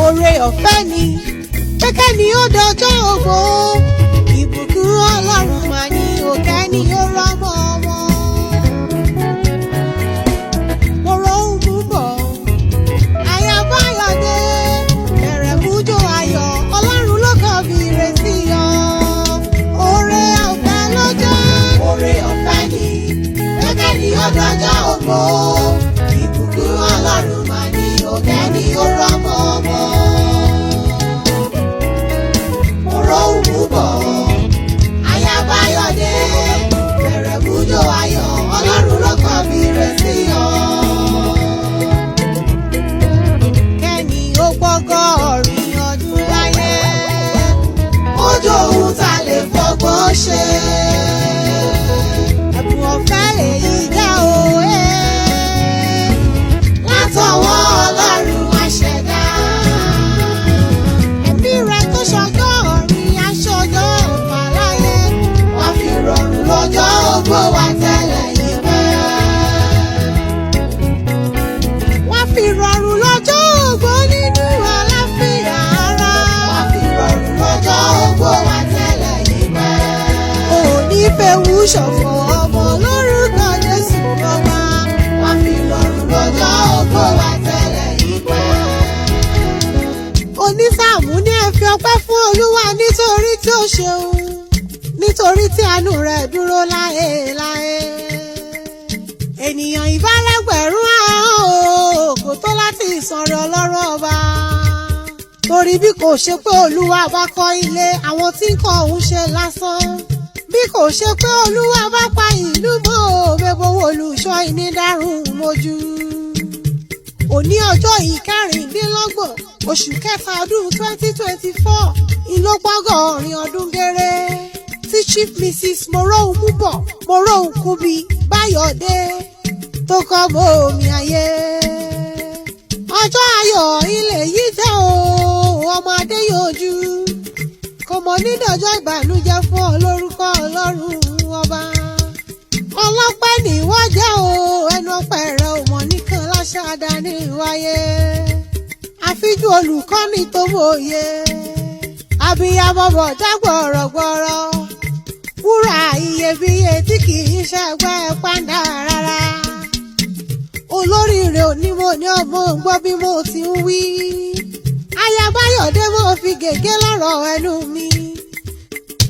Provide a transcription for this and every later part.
Oore ọ̀fẹ́ ni kẹ́kẹ́ ni ó dọjọ́ ògbó, ìbùkún Ọlọ́run mà ní òkè ni ó rọ́mọ ọmọ. Mo rohùn púpọ̀ àyàbáyọ̀dé bẹ̀rẹ̀ mújó ayọ̀, Ọlọ́run ló kọ́ bí ìrètí yọ. Oore ọ̀fẹ́ ló jẹ́. Oore ọ̀fẹ́ ni kẹ́kẹ́ ni ó dọjọ́ ògbó, ìbùkún Ọlọ́run mà ní òkè ni ó rọ́mọ ọmọ. Rohùn púpọ̀ àyàbáyọ̀dé bẹ̀rẹ̀ mújó ayọ̀, Ọlọ́run ló kọ́ mi ìrètí yọ. Kẹ́ni ó gbọ́gọ́rin ọdún láyé, ojú ohun ta lè fọgbọ́n ṣe. Ẹ̀bùn ọ̀fẹ́ èyí jẹ́ òye látọwọ́ Ọlọ́run àṣẹ̀dá. Ẹ̀mí rẹ̀ tó ṣọjọ́ lọ́jọ́ ògbó wa tẹ́lẹ̀ yìí pẹ́. Wọ́n fi rọrùn lọ́jọ́ ògbó nínú àlàáfíà ara. Wọ́n fi rọrùn lọ́jọ́ ògbó wa tẹ́lẹ̀ yìí pẹ́. Òní fẹ́wù ṣọ̀fọ̀ ọmọ lórúkọ Jésù ọba. Wọ́n fi rọrùn lọ́jọ́ ògbó wa tẹ́lẹ̀ yìí pẹ́. Onísáàmù ní ẹ fi ọpẹ́ fún Olúwa nítorí tí ó ṣeun, nítorí tí àánú rẹ̀ dúró láéláé. Ènìyàn ìbálẹ́gbẹ̀rún ahọ́n kò tó láti sọ̀rọ̀ Ọlọ́run ọba. Torí bí kò ṣe pé Olúwa bá kọ́ ilé, àwọn tí ń kọ́ òun ṣe lásán. Bí kò ṣe pé Olúwa bá pa ìlú mọ́, gbogbo olùṣọ́ ìní dárùn mójú. Òní ọjọ́ ìkẹrìndínlọ́gbọ̀n oṣù kẹta ọdún 2024 ìlógbọ́gọ́rin ọdún géré tí Chief Mrs. Morohun Múbọ̀ Morohun Kúbi Báyọ̀dé tó kọ́ bó omi ayé. Ọjọ́ ayọ̀ ilé yìí jẹ́ ọmọ Adéyànjú, kò mọ̀ nídọ̀jọ́ ìbànújẹ́ fún ọ lórúkọ Ọlọ́run ọba. Ọlọ́pẹ́ ni wọ́n jẹ́ ẹnu ọpẹ́ rẹ̀ ò mọ̀ nìkan láṣáadá ní wáyé. Àfijú olùkọ́ni tó mòye, abiyamọ bọ̀ dágbọ̀rọ̀gbọ̀rọ̀, wúrà iyebíye tí kì í ṣẹgbẹ́ pàǹdà rárá. Olóríire onímọ̀ ní ọmọ gbọ́ bí mo ti ń wí. Àyàbáyọ̀dé mo fi gègé lọ́rọ̀ ẹnu mi,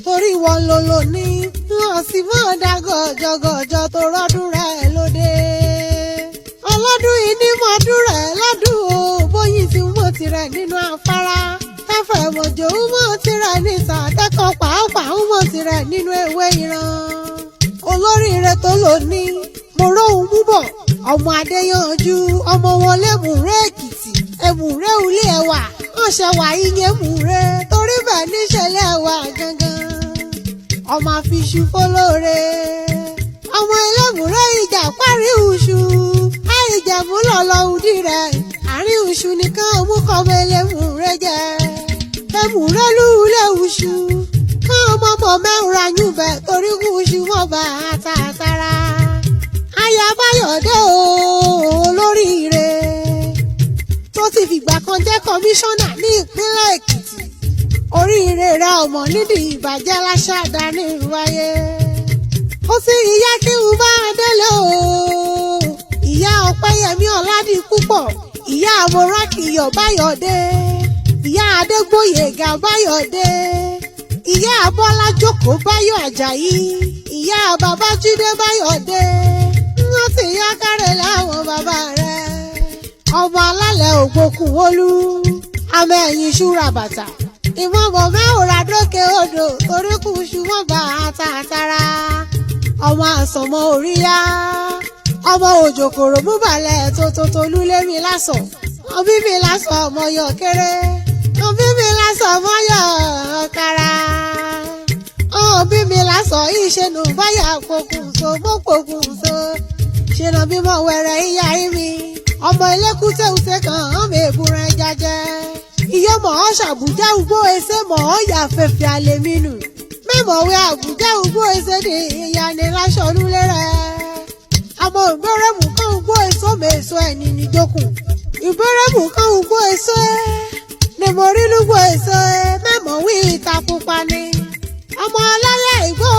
torí wọn lolo ní wọn sì mọ́ dágọ̀jọgọ̀jọ tó rọ́dún rẹ̀ lóde. Ọlọ́dún yìí ní mọ́dún rẹ̀ lọ́dún bóyin ti mọ̀ tirẹ̀ nínú afárá. Tẹ́fẹ̀ mọ̀jò ń mọ̀ tirẹ̀ níta, tẹ́kọ̀ pàápàá ń mọ̀ tirẹ̀ nínú ewé ìran. Olóríire tó lò ní Morohun Múbọ̀ ọmọ Adéyànjú, ọmọ wọn lẹ́mùrẹ́ Èkìtì, ẹ̀mùrẹ́ ulé ẹ̀wà, wọ́n ṣe wà iye mùrẹ́ torí bẹ́ẹ̀ níṣẹ̀lẹ̀ ẹ̀wà gangan. Ọmọ àfiṣu fọlọ́re, ọmọ ẹlẹ́mùrẹ́ ìjà parí uṣu, àìjẹ̀mú lọ́lọ́ udí rẹ̀, àárín uṣu nìkan mú kọ́mọ ẹlẹ́mùrẹ́ jẹ. Ẹ̀mùrẹ́ lúlẹ̀ uṣu, kán ọmọ mẹ́ra yúbẹ̀ torí uṣu wọ́n bá àtàtàrà. Àyàbáyọ̀dé olóríire tó ti fìgbà kan jẹ́ kọmíṣánná ní ìpínlẹ̀ Èkìtì. Oríire rẹ̀ ọmọ nídìí ìbàjẹ́ láṣáadá ní ìwáyé. Ó sì ìyá kí n bá délé ìyá Ọpẹ́yẹmí Ọládipúpọ̀, ìyá Morákìyọ̀ Báyọ̀dé, ìyá Adégbóyèga Báyọ̀dé, ìyá Bọ́lájókòó Báyọ̀ Àjàyí, ìyá Babájídé Báyọ̀dé. Wọ́n ti yá kárẹ̀ láwọn bàbá rẹ̀. Ọmọ alálẹ̀ ògbókùn olú, àmọ́ ẹ̀yìn ṣúra bàtà. Ìmọ̀mọ̀ mẹ́wòrán dókè odò torí kù ṣùgbọ́n bá àtàtàrà. Ọmọ àsọmọ oríyá, ọmọ òjòkòrò múbalẹ̀ tótótólú lémi lásán. Ọbí mi lásán ọmọ yọ kéré, ọbí mi lásán ọmọ yọ ọ̀kàrà. Ọbí mi lásán ìṣẹ́nu báyà pokùnso mọ́ pokùnso. Ṣènà bímọ wẹ̀rẹ̀ ìyá mi, ọmọ elékúté ùté kan ọmọ èbúrẹ́ jẹjẹ. ìyọmọ̀ ṣàbùjá ugbó ẹsẹ̀ mọ̀ ọ̀yà fẹ̀fẹ̀ àlèmínú mẹ́mọ̀wé àbùjá ugbó ẹsẹ̀ ní ìyànní láṣọ lulẹ̀ rẹ̀ àmọ́ ìbẹ̀rẹ̀mù kan ugbó ẹsẹ̀ mẹ́sọ̀ ẹni níjókùn ìbẹ̀rẹ̀mù kan ugbó ẹsẹ̀ ni mo rí lúgbó ẹsẹ̀ mẹ́mọ̀wé ìta pupa ni ọmọ ọlọ́lẹ̀ ìgbó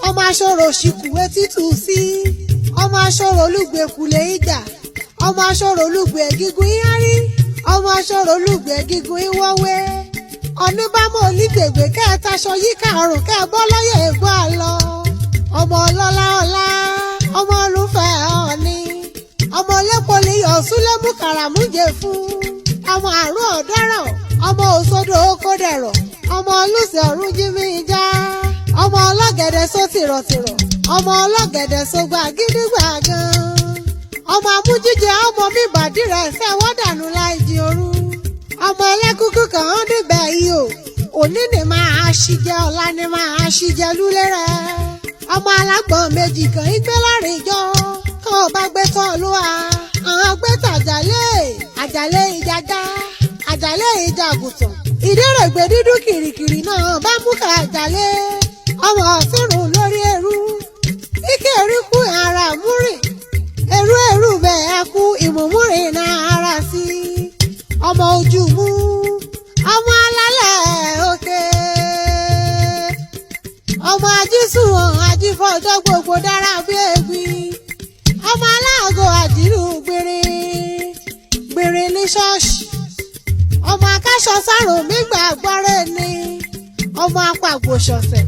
ọmọ aṣọ́rò ṣìkù etí tù sí ọmọ aṣọ́rò olùgbèkulè ìjà ọmọ aṣọ́rò olùgbè gígùn ìhárí ọmọ aṣọ́rò olùgbè gígùn ìwọ́wé ọ̀nìbámọ̀ onígbègbè kẹ́ẹ̀taṣọ yíká ọrùn kẹ́ẹ̀bọ́ lọ́yẹ̀ ègbó àlọ́ ọmọ ọlọ́lá ọlá ọmọ olùfẹ́ ọ̀ọ́ni ọmọ olépolí ọ̀ṣúnlẹ́mú kàràmújẹ fún ọmọ àrùn ọ̀dọ́rọ̀ ọmọ òṣòdò okòdẹ̀rọ̀ ọmọ olùsẹ̀ ọ̀run jímí já ọmọ ọlọ́gẹ̀dẹ̀ só tìrọ̀tìrọ̀ ọmọ ọlọ́gẹ̀dẹ̀ só gbà gídígbà gan ọmọ amújíjẹ ọmọ mi bàdí rẹ̀ ṣẹ́ wọ́dànù láì jí orú ọmọ ẹlẹ́kùkù kan ń dìbẹ̀ yìí o òní ni máa ṣíjẹ ọ̀la ni máa ṣíjẹ lúlé rẹ̀ ọmọ alágbọ̀n méjì kan ń gbé láàrin ìjọ kán ọba gbé tán ló wà àwọn gbé àjàlé ìjàjá àjàlé ìjàgùtàn ìdérègbè dídú kìrìkìrì náà bá mú ká àjàlé ọmọ ọ̀sìnrùn lórí ẹrú ike eríkú ara múrìn ẹrú bẹ́ẹ̀ kú ìmùmúrin náà ara sí ọmọ ojú mú ọmọ alálẹ̀ òkè ọmọ ajísùnwọ̀n ajífọ́jọ́ gbogbo dára bí egbin ọmọ aláàgọ́ àdìrú gbèrè ní ṣọ́ọ̀ṣì ọmọ akáṣọ sáró mígbà gbọ́rẹ́ ni ọmọ apàgbò ṣọ̀ṣẹ̀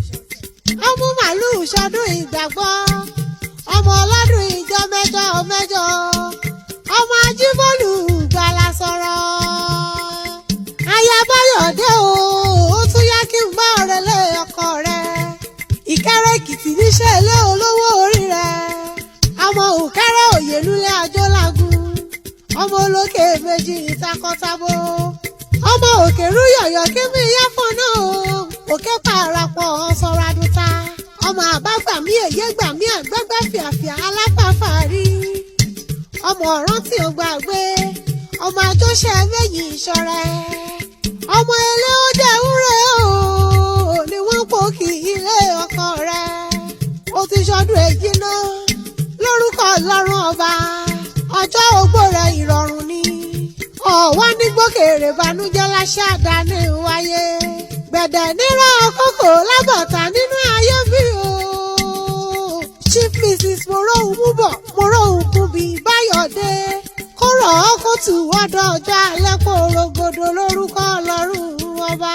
ọmọ màlúù ṣọdún ìgbàgbọ́ ọmọ ọlọ́dún ìjọ mẹ́jọ ọmọ ajíbọ́ọ̀lù gbàlà sọ̀rọ̀ ayabáyọ̀dé o ó tún yá kí n bá ọ̀rẹ́ lé ọkọ rẹ̀ ìkẹrẹ èkìtì níṣẹ́ ilé olówó orí rẹ̀ ọmọ òkẹrẹ òyìnlúlẹ̀ àjọlágún ọmọ olókè méjì takọtabo ọmọ òkèrú yọ̀yọ̀ kí mi yá fún náà òkè parapọ̀ sọ̀rọ̀ àdúta ọmọ àbágbàmí èyé gbàmí àgbẹ́gbẹ́ fìàfìà alápàfàrí ọmọ ọ̀rán tí ó gbàgbé ọmọ àjọṣe méjì ìṣọ̀rẹ́ ọmọ ilé ó jẹ́ wúrẹ́ o ni wọ́n pò kí ilé ọkọ rẹ̀ ó ti ṣọdún èyí náà lórúkọ ọlọ́run ọba ọjọ́ ogbó rẹ̀ ìrọ̀rùn ni ọ̀wá nígbòkèrè banújẹ́ láṣẹ àdáni wáyé gbẹ̀dẹ̀ nírọ̀ àkókò lábọ̀tà nínú ayé bí o Chief Mrs. morohun múbọ̀ morohun kúbi báyọ̀dé kóró ọkọ̀ tù wọ́dọ̀ ọjọ́ alẹ́ kó rogodo lórúkọ ọlọ́run ọba.